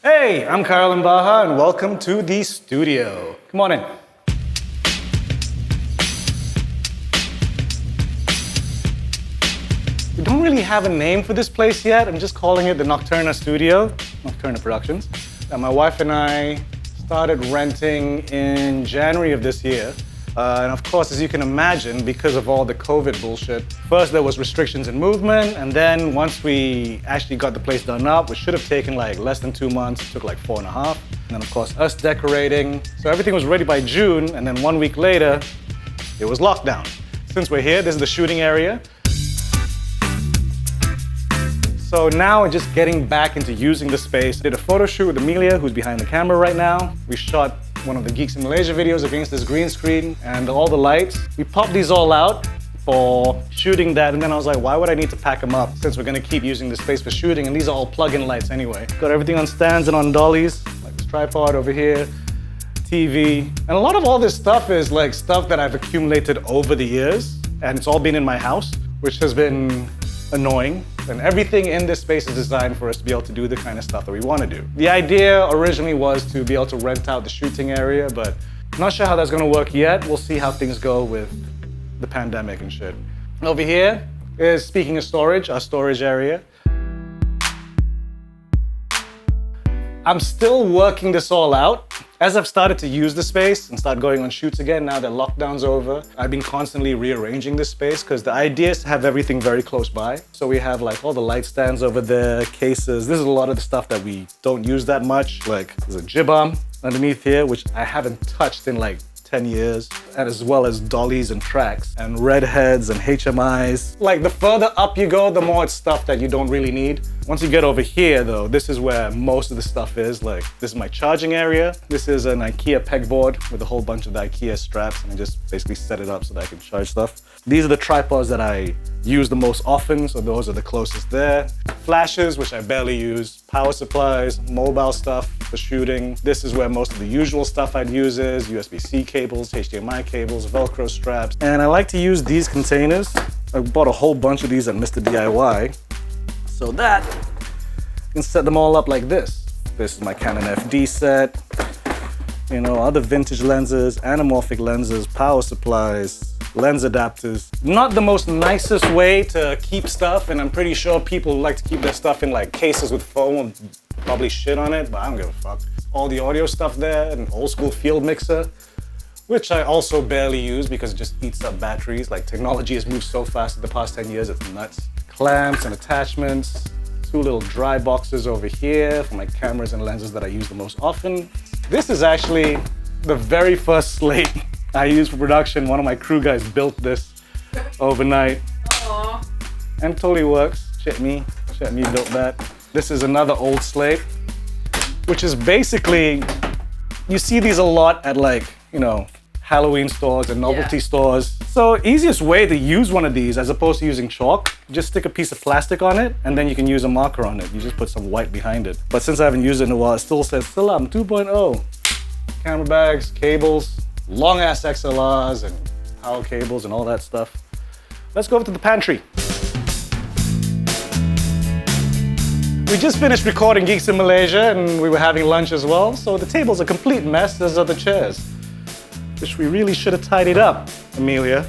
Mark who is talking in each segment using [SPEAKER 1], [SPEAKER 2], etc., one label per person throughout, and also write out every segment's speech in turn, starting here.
[SPEAKER 1] Hey, I'm Kyle Mbaha and welcome to the studio. Come on in. We don't really have a name for this place yet. I'm just calling it the Nocturna Studio, Nocturna Productions. And my wife and I started renting in January of this year. And of course, as you can imagine, because of all the COVID bullshit, first there was restrictions in movement, and then once we actually got the place done up, which should have taken like less than 2 months, it took like 4.5. And then of course, us decorating. So everything was ready by June, and then 1 week later, it was lockdown. Since we're here, this is the shooting area. So now we're just getting back into using the space. Did a photo shoot with Amelia, who's behind the camera right now. We shot one of the Geeks in Malaysia videos against this green screen and all the lights. We popped these all out for shooting that, and then I was like, why would I need to pack them up since we're gonna keep using the space for shooting, and these are all plug-in lights anyway. Got everything on stands and on dollies, like this tripod over here, TV. And a lot of all this stuff is like stuff that I've accumulated over the years, and it's all been in my house, which has been annoying. And everything in this space is designed for us to be able to do the kind of stuff that we want to do. The idea originally was to be able to rent out the shooting area, but I'm not sure how that's going to work yet. We'll see how things go with the pandemic and shit. Over here is, speaking of storage, our storage area. I'm still working this all out. As I've started to use the space and start going on shoots again, now that lockdown's over, I've been constantly rearranging this space because the idea is to have everything very close by. So we have like all the light stands over there, cases. This is a lot of the stuff that we don't use that much. Like there's a jib arm underneath here, which I haven't touched in like 10 years, and as well as dollies and tracks and redheads and HMIs. Like the further up you go, the more it's stuff that you don't really need. Once you get over here though, this is where most of the stuff is. Like this is my charging area. This is an IKEA pegboard with a whole bunch of the IKEA straps, and I just basically set it up so that I can charge stuff. These are the tripods that I use the most often, so those are the closest there. Flashes, which I barely use. Power supplies, mobile stuff for shooting. This is where most of the usual stuff I'd use is. USB-C cables, HDMI cables, Velcro straps. And I like to use these containers. I bought a whole bunch of these at Mr. DIY. So that you can set them all up like this. This is my Canon FD set. You know, other vintage lenses, anamorphic lenses, power supplies, lens adapters. Not the most nicest way to keep stuff, and I'm pretty sure people who like to keep their stuff in like cases with foam will probably shit on it, but I don't give a fuck. All the audio stuff there, an old school field mixer, which I also barely use because it just eats up batteries. Like technology has moved so fast in the past 10 years, it's nuts. Clamps and attachments, 2 little dry boxes over here for my cameras and lenses that I use the most often. This is actually the very first slate I used for production. One of my crew guys built this overnight.
[SPEAKER 2] Aww.
[SPEAKER 1] And it totally works. Shit me built that. This is another old slate, which is basically, you see these a lot at like, you know, Halloween stores and novelty stores. So easiest way to use one of these as opposed to using chalk, just stick a piece of plastic on it and then you can use a marker on it. You just put some white behind it. But since I haven't used it in a while, it still says Salam 2.0. Camera bags, cables, long ass XLRs and power cables and all that stuff. Let's go over to the pantry. We just finished recording Geeks in Malaysia and we were having lunch as well. So the table's a complete mess, as are the chairs, which we really should have tidied up, Amelia.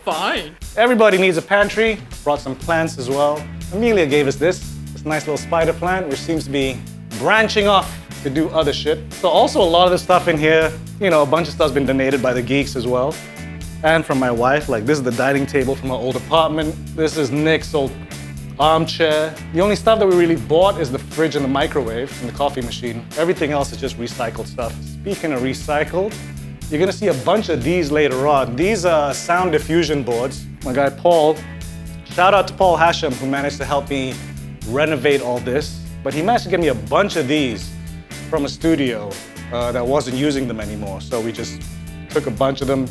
[SPEAKER 2] Fine.
[SPEAKER 1] Everybody needs a pantry. Brought some plants as well. Amelia gave us this nice little spider plant, which seems to be branching off to do other shit. So also a lot of the stuff in here, you know, a bunch of stuff's been donated by the geeks as well. And from my wife, like this is the dining table from our old apartment. This is Nick's old armchair. The only stuff that we really bought is the fridge and the microwave and the coffee machine. Everything else is just recycled stuff. Speaking of recycled, you're gonna see a bunch of these later on. These are sound diffusion boards. My guy Paul, shout out to Paul Hashem, who managed to help me renovate all this. But he managed to get me a bunch of these from a studio that wasn't using them anymore. So we just took a bunch of them,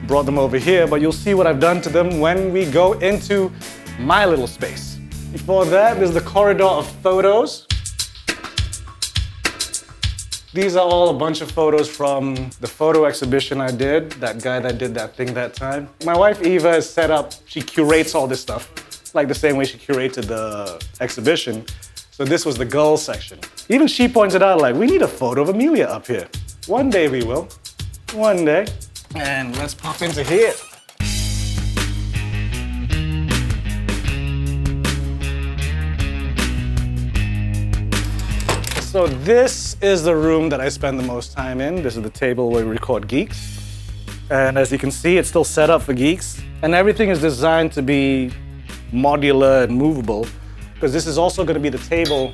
[SPEAKER 1] brought them over here, but you'll see what I've done to them when we go into my little space. Before that, there's the corridor of photos. These are all a bunch of photos from the photo exhibition I did, that guy that did that thing that time. My wife Eva is set up, she curates all this stuff, like the same way she curated the exhibition. So this was the girls section. Even she pointed out, like, we need a photo of Amelia up here. One day we will. One day. And let's pop into here. So this is the room that I spend the most time in. This is the table where we record Geeks. And as you can see, it's still set up for Geeks. And everything is designed to be modular and movable, because this is also going to be the table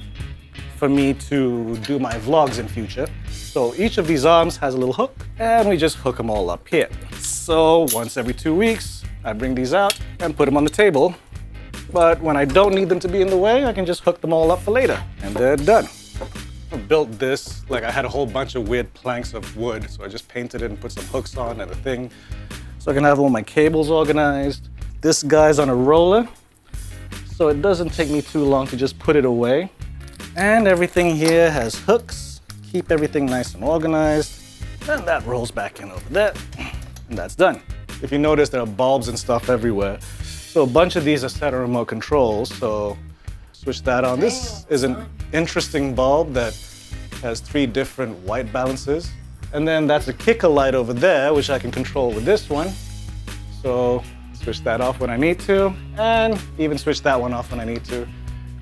[SPEAKER 1] for me to do my vlogs in future. So each of these arms has a little hook, and we just hook them all up here. So once every 2 weeks, I bring these out and put them on the table. But when I don't need them to be in the way, I can just hook them all up for later, and they're done. I built this, like I had a whole bunch of weird planks of wood, so I just painted it and put some hooks on and a thing. So I can have all my cables organized. This guy's on a roller, so it doesn't take me too long to just put it away. And everything here has hooks, keep everything nice and organized. And that rolls back in over there, and that's done. If you notice, there are bulbs and stuff everywhere. So a bunch of these are set on remote controls, so switch that on. This is an interesting bulb that has 3 different white balances. And then that's a kicker light over there, which I can control with this one. So switch that off when I need to, and even switch that one off when I need to.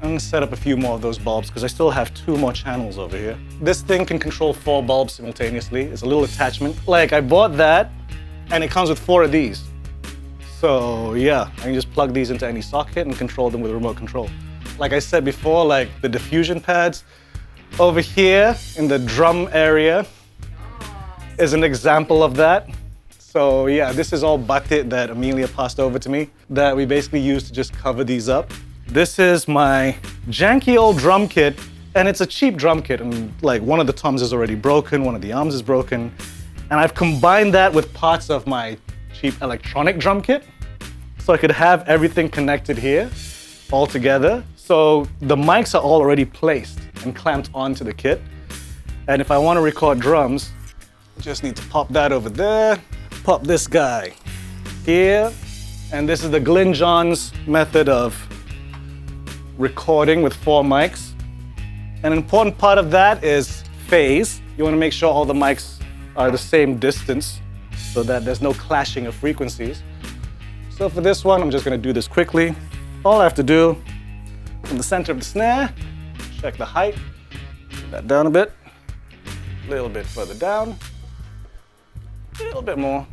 [SPEAKER 1] I'm gonna set up a few more of those bulbs because I still have 2 more channels over here. This thing can control 4 bulbs simultaneously. It's a little attachment. Like, I bought that, and it comes with 4 of these. So yeah, I can just plug these into any socket and control them with a remote control. Like I said before, like the diffusion pads over here in the drum area is an example of that. So yeah, this is all batik that Amelia passed over to me that we basically use to just cover these up. This is my janky old drum kit, and it's a cheap drum kit, and like one of the toms is already broken, one of the arms is broken, and I've combined that with parts of my cheap electronic drum kit so I could have everything connected here all together. So the mics are all already placed and clamped onto the kit. And if I want to record drums, I just need to pop that over there, pop this guy here. And this is the Glyn Johns method of recording with 4 mics. An important part of that is phase. You want to make sure all the mics are the same distance so that there's no clashing of frequencies. So for this one, I'm just going to do this quickly. All I have to do, from the center of the snare, check the height, put that down a bit, a little bit further down, a little bit more.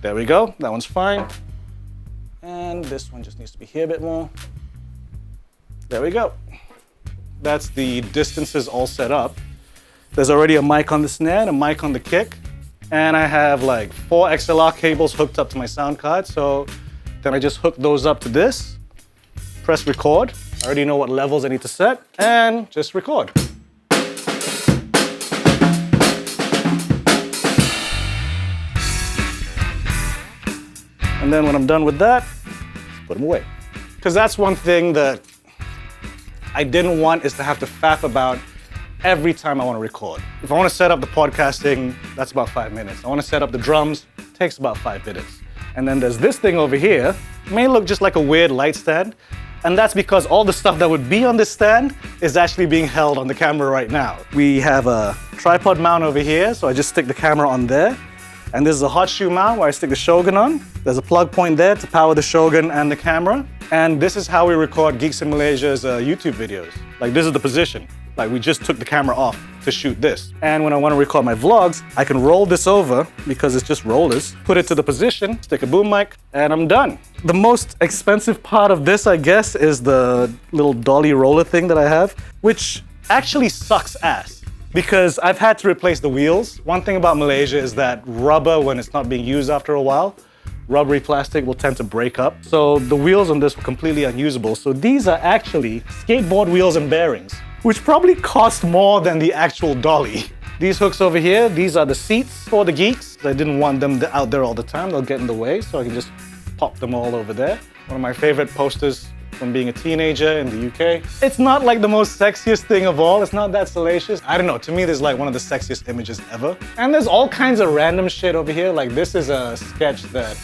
[SPEAKER 1] There we go, that one's fine. And this one just needs to be here a bit more. There we go. That's the distances all set up. There's already a mic on the snare and a mic on the kick. And I have like 4 XLR cables hooked up to my sound card. So then I just hook those up to this, press record. I already know what levels I need to set, and just record. And then when I'm done with that, put them away. Because that's one thing that I didn't want, is to have to faff about every time I want to record. If I want to set up the podcasting, that's about 5 minutes. I want to set up the drums, takes about 5 minutes. And then there's this thing over here. It may look just like a weird light stand, and that's because all the stuff that would be on this stand is actually being held on the camera right now. We have a tripod mount over here, so I just stick the camera on there. And this is a hot shoe mount where I stick the Shogun on. There's a plug point there to power the Shogun and the camera. And this is how we record Geeks in Malaysia's YouTube videos. Like, this is the position. Like, we just took the camera off to shoot this. And when I want to record my vlogs, I can roll this over, because it's just rollers, put it to the position, stick a boom mic, and I'm done. The most expensive part of this, I guess, is the little dolly roller thing that I have, which actually sucks ass, because I've had to replace the wheels. One thing about Malaysia is that rubber, when it's not being used after a while, rubbery plastic will tend to break up. So the wheels on this were completely unusable. So these are actually skateboard wheels and bearings, which probably cost more than the actual dolly. These hooks over here, these are the seats for the Geeks. I didn't want them out there all the time. They'll get in the way, so I can just pop them all over there. One of my favorite posters from being a teenager in the UK. It's not like the most sexiest thing of all. It's not that salacious. I don't know, to me, this is like one of the sexiest images ever. And there's all kinds of random shit over here. Like, this is a sketch that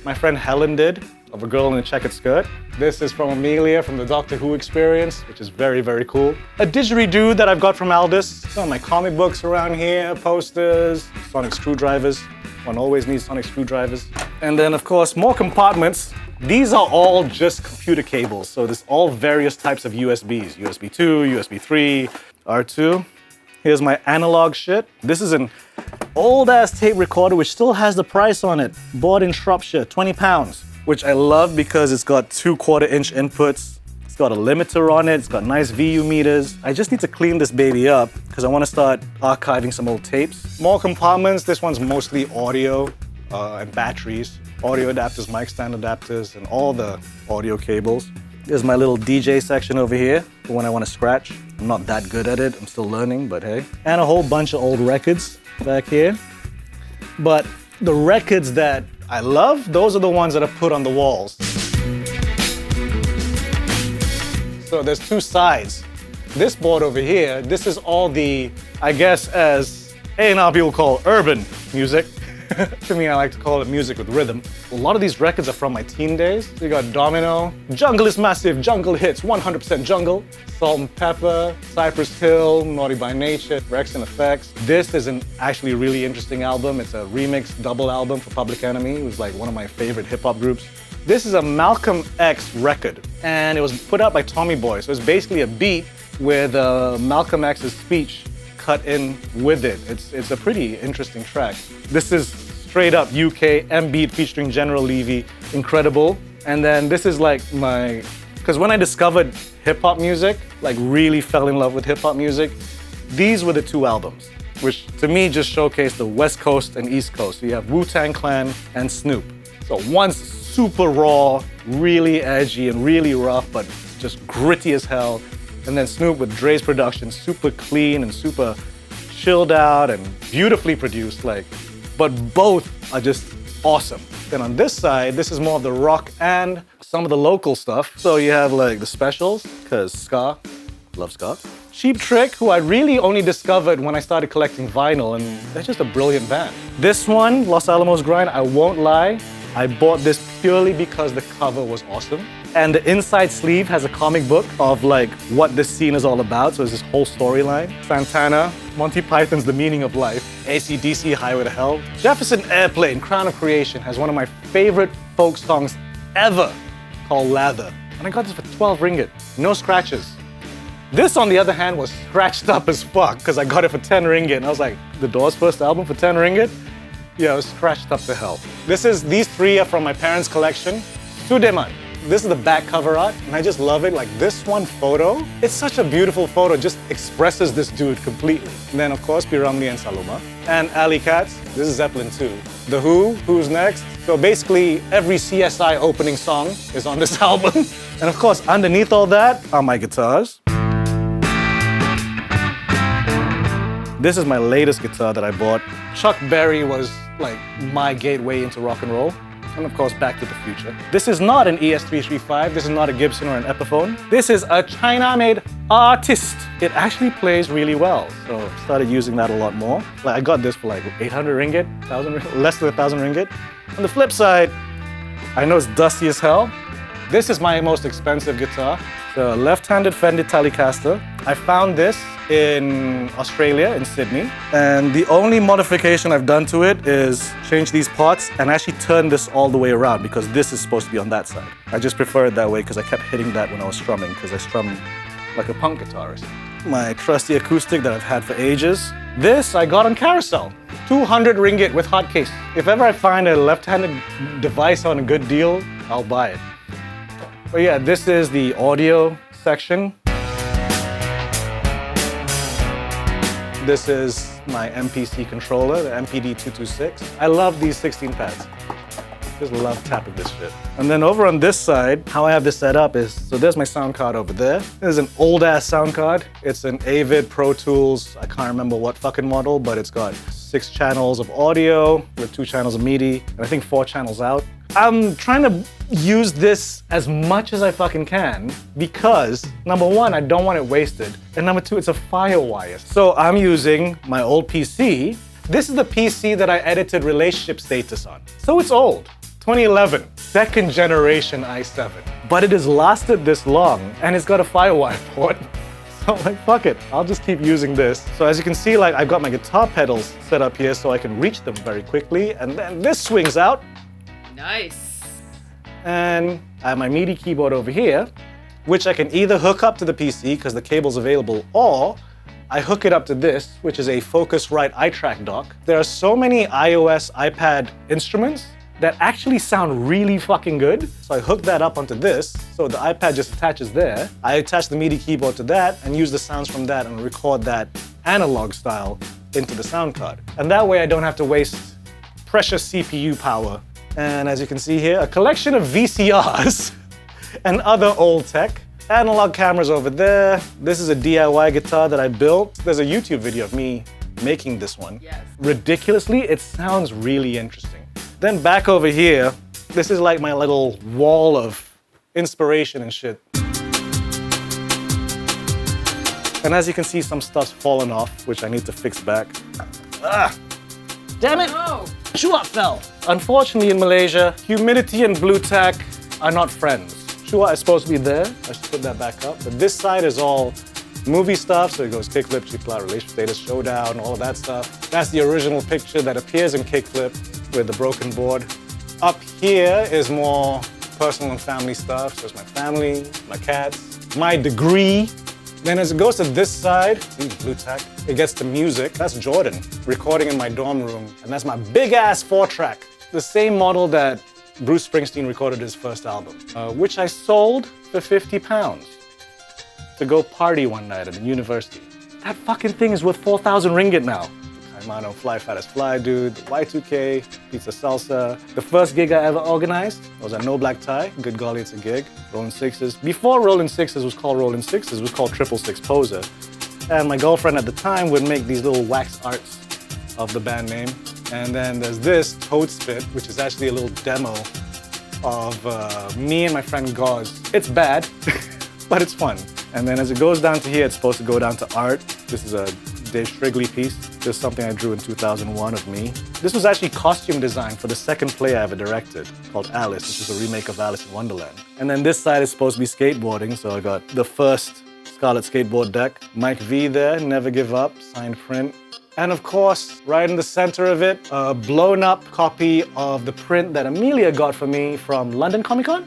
[SPEAKER 1] my friend Helen did a of a girl in a checkered skirt. This is from Amelia from the Doctor Who experience, which is very, very cool. A didgeridoo that I've got from Aldous. Some of my comic books around here, posters, sonic screwdrivers. One always needs sonic screwdrivers. And then, of course, more compartments. These are all just computer cables. So there's all various types of USBs. USB 2, USB 3, R2. Here's my analog shit. This is an old-ass tape recorder which still has the price on it. Bought in Shropshire, 20 pounds. Which I love because it's got 2/4-inch inputs. It's got a limiter on it. It's got nice VU meters. I just need to clean this baby up because I want to start archiving some old tapes. More compartments. This one's mostly audio and batteries. Audio adapters, mic stand adapters, and all the audio cables. There's my little DJ section over here for when I want to scratch. I'm not that good at it. I'm still learning, but hey. And a whole bunch of old records back here. But the records that I love, those are the ones that are put on the walls. So there's two sides. This board over here, this is all the, I guess as A&R people call urban music. To me, I like to call it music with rhythm. A lot of these records are from my teen days. You got Domino, Jungle is Massive, Jungle Hits, 100% Jungle, Salt and Pepper, Cypress Hill, Naughty by Nature, Rex and Effects. This is an actually really interesting album. It's a remix double album for Public Enemy. It was like one of my favorite hip hop groups. This is a Malcolm X record, and it was put out by Tommy Boy. So it's basically a beat with Malcolm X's speech cut in with it. It's a pretty interesting track. This is straight up UK M-Beat featuring General Levy, incredible. And then this is like because when I discovered hip hop music, like really fell in love with hip hop music, these were the two albums, which to me just showcased the West Coast and East Coast. So you have Wu-Tang Clan and Snoop. So one's super raw, really edgy and really rough, but just gritty as hell. And then Snoop with Dre's production, super clean and super chilled out and beautifully produced, but both are just awesome. Then on this side, this is more of the rock and some of the local stuff. So you have like the Specials, because ska, love ska. Cheap Trick, who I really only discovered when I started collecting vinyl, and they're just a brilliant band. This one, Los Alamos Grind, I won't lie, I bought this purely because the cover was awesome. And the inside sleeve has a comic book of like what this scene is all about. So it's this whole storyline. Santana, Monty Python's The Meaning of Life, AC/DC, Highway to Hell. Jefferson Airplane, Crown of Creation, has one of my favorite folk songs ever called Lather. And I got this for 12 ringgit, no scratches. This, on the other hand, was scratched up as fuck because I got it for 10 ringgit. And I was like, the Doors' first album for 10 ringgit? Yeah, it was scratched up to hell. These three are from my parents' collection. Sudeman. This is the back cover art, and I just love it. Like this one photo, it's such a beautiful photo, it just expresses this dude completely. And then of course, Piramli and Saloma. And Alley Cats, this is Zeppelin 2. The Who, Who's Next? So basically, every CSI opening song is on this album. And of course, underneath all that are my guitars. This is my latest guitar that I bought. Chuck Berry was like my gateway into rock and roll. And of course, Back to the Future. This is not an ES335. This is not a Gibson or an Epiphone. This is a China-made artist. It actually plays really well. So I started using that a lot more. Like I got this for like 800 ringgit, 1,000, less than 1,000 ringgit. On the flip side, I know it's dusty as hell. This is my most expensive guitar. The left-handed Fender Telecaster. I found this in Australia, in Sydney. And the only modification I've done to it is change these pots and actually turn this all the way around because this is supposed to be on that side. I just prefer it that way because I kept hitting that when I was strumming because I strum like a punk guitarist. My trusty acoustic that I've had for ages. This I got on Carousel. 200 ringgit with hot case. If ever I find a left-handed device on a good deal, I'll buy it. But yeah, this is the audio section. This is my Mpc controller, the MPD226. I love these 16 pads. Just love tapping this shit. And then over on this side, how I have this set up is, so there's my sound card over there. This is an old ass sound card. It's an Avid Pro Tools, I can't remember what fucking model, but it's got 6 channels of audio with 2 channels of MIDI, and I think 4 channels out. I'm trying to use this as much as I fucking can because number one, I don't want it wasted. And number two, it's a FireWire. So I'm using my old PC. This is the PC that I edited Relationship Status on. So it's old, 2011, second generation i7. But it has lasted this long and it's got a Firewire port. So I'm like, fuck it, I'll just keep using this. So as you can see, like I've got my guitar pedals set up here so I can reach them very quickly. And then this swings out.
[SPEAKER 2] Nice.
[SPEAKER 1] And I have my MIDI keyboard over here, which I can either hook up to the PC because the cable's available, or I hook it up to this, which is a Focusrite iTrack dock. There are so many iOS, iPad instruments that actually sound really fucking good. So I hook that up onto this, so the iPad just attaches there. I attach the MIDI keyboard to that and use the sounds from that and record that analog style into the sound card. And that way I don't have to waste precious CPU power. And as you can see here, a collection of VCRs and other old tech. Analog cameras over there. This is a DIY guitar that I built. There's a YouTube video of me making this one.
[SPEAKER 2] Yes.
[SPEAKER 1] Ridiculously, it sounds really interesting. Then back over here, this is like my little wall of inspiration and shit. And as you can see, some stuff's fallen off, which I need to fix back. Ah! Damn it!
[SPEAKER 2] No.
[SPEAKER 1] Chua fell. Unfortunately in Malaysia, humidity and blue tack are not friends. Chua is supposed to be there. I should put that back up. But this side is all movie stuff, so it goes Kickflip, Chikla, Relationship Status, Showdown, all of that stuff. That's the original picture that appears in Kickflip with the broken board. Up here is more personal and family stuff. So it's my family, my cats, my degree. Then as it goes to this side, blue tack, it gets to music. That's Jordan recording in my dorm room. And that's my big ass 4-track. The same model that Bruce Springsteen recorded his first album, which I sold for 50 pounds to go party one night at a university. That fucking thing is worth 4,000 ringgit now. Kaimano, Fly Fat as Fly Dude, the Y2K, Pizza Salsa. The first gig I ever organized was at No Black Tie. Good golly, it's a gig. Rollin' Sixes. Before Rollin' Sixes was called Rollin' Sixes, it was called 666 Poser. And my girlfriend at the time would make these little wax arts of the band name. And then there's this Toad Spit, which is actually a little demo of me and my friend Gauze. It's bad, but it's fun. And then as it goes down to here, it's supposed to go down to art. This is a Dave Strigley piece. This is something I drew in 2001 of me. This was actually costume design for the second play I ever directed, called Alice, which is a remake of Alice in Wonderland. And then this side is supposed to be skateboarding, so I got the first Scarlet skateboard deck. Mike V there, Never Give Up, signed print. And of course, right in the center of it, a blown up copy of the print that Amelia got for me from London Comic Con?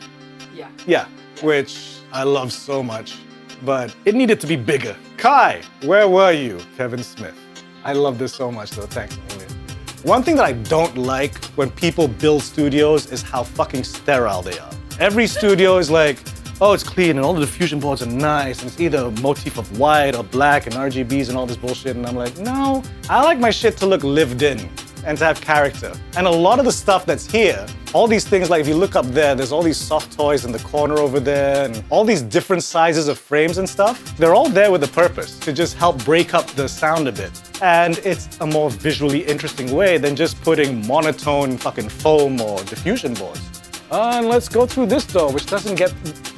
[SPEAKER 1] Yeah, which I love so much, but it needed to be bigger. Kai, where were you? Kevin Smith. I love this so much though, thanks Amelia. One thing that I don't like when people build studios is how fucking sterile they are. Every studio is like, oh, it's clean and all the diffusion boards are nice and it's either a motif of white or black and RGBs and all this bullshit, and I'm like, no, I like my shit to look lived in and to have character. And a lot of the stuff that's here, all these things, like if you look up there, there's all these soft toys in the corner over there and all these different sizes of frames and stuff. They're all there with a purpose, to just help break up the sound a bit. And it's a more visually interesting way than just putting monotone fucking foam or diffusion boards. And let's go through this door, which doesn't get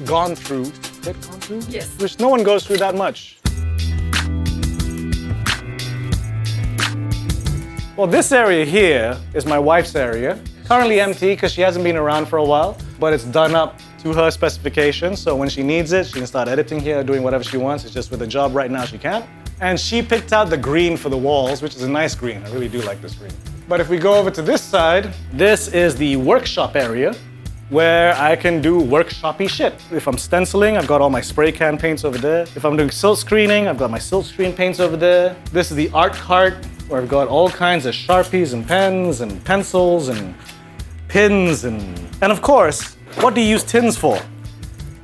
[SPEAKER 1] gone through. Get gone through?
[SPEAKER 2] Yes.
[SPEAKER 1] Which no one goes through that much. Well, this area here is my wife's area. Currently empty because she hasn't been around for a while, but it's done up to her specifications. So when she needs it, she can start editing here, doing whatever she wants. It's just with a job right now, she can't. And she picked out the green for the walls, which is a nice green. I really do like this green. But if we go over to this side, this is the workshop area, where I can do workshoppy shit. If I'm stenciling, I've got all my spray can paints over there. If I'm doing silk screening, I've got my silk screen paints over there. This is the art cart, where I've got all kinds of Sharpies and pens and pencils and pins and of course, what do you use tins for?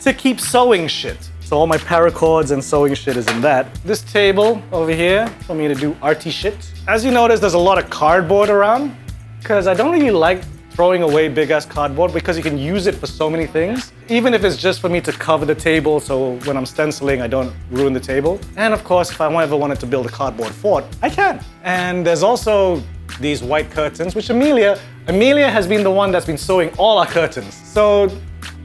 [SPEAKER 1] To keep sewing shit. So all my paracords and sewing shit is in that. This table over here for me to do arty shit. As you notice, there's a lot of cardboard around, because I don't really like throwing away big ass cardboard because you can use it for so many things. Even if it's just for me to cover the table so when I'm stenciling I don't ruin the table. And of course, if I ever wanted to build a cardboard fort, I can. And there's also these white curtains, which Amelia has been the one that's been sewing all our curtains. So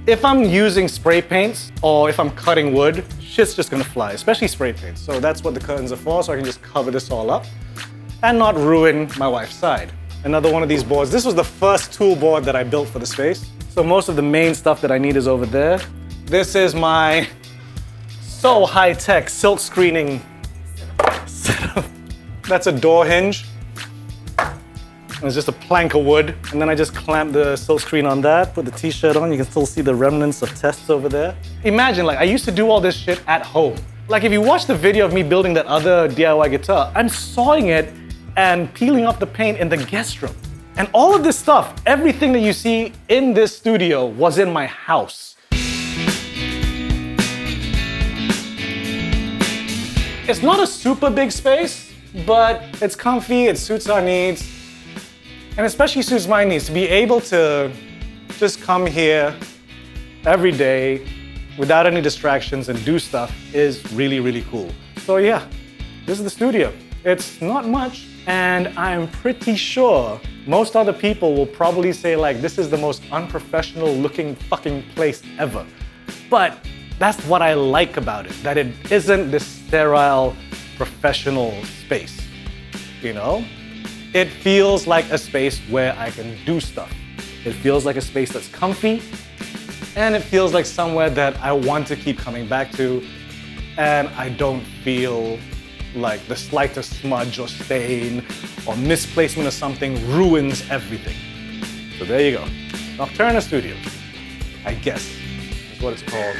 [SPEAKER 1] if I'm using spray paints or if I'm cutting wood, shit's just gonna fly, especially spray paints. So that's what the curtains are for, so I can just cover this all up and not ruin my wife's side. another one of these boards. This was the first tool board that I built for the space. So most of the main stuff that I need is over there. This is my so high-tech silk screening setup. That's a door hinge. And it's just a plank of wood. And then I just clamp the silk screen on that, put the t-shirt on. You can still see the remnants of tests over there. Imagine, like, I used to do all this shit at home. Like, if you watch the video of me building that other DIY guitar, I'm sawing it and peeling off the paint in the guest room. And all of this stuff, everything that you see in this studio was in my house. It's not a super big space, but it's comfy, it suits our needs, and especially suits my needs. To be able to just come here every day without any distractions and do stuff is really, really cool. So yeah, this is the studio. It's not much, and I'm pretty sure most other people will probably say, like, this is the most unprofessional looking fucking place ever. But that's what I like about it, that it isn't this sterile professional space, you know? It feels like a space where I can do stuff. It feels like a space that's comfy, and it feels like somewhere that I want to keep coming back to, and I don't feel like the slightest smudge or stain or misplacement of something ruins everything. So there you go. Nocturna Studios, I guess, is what it's called.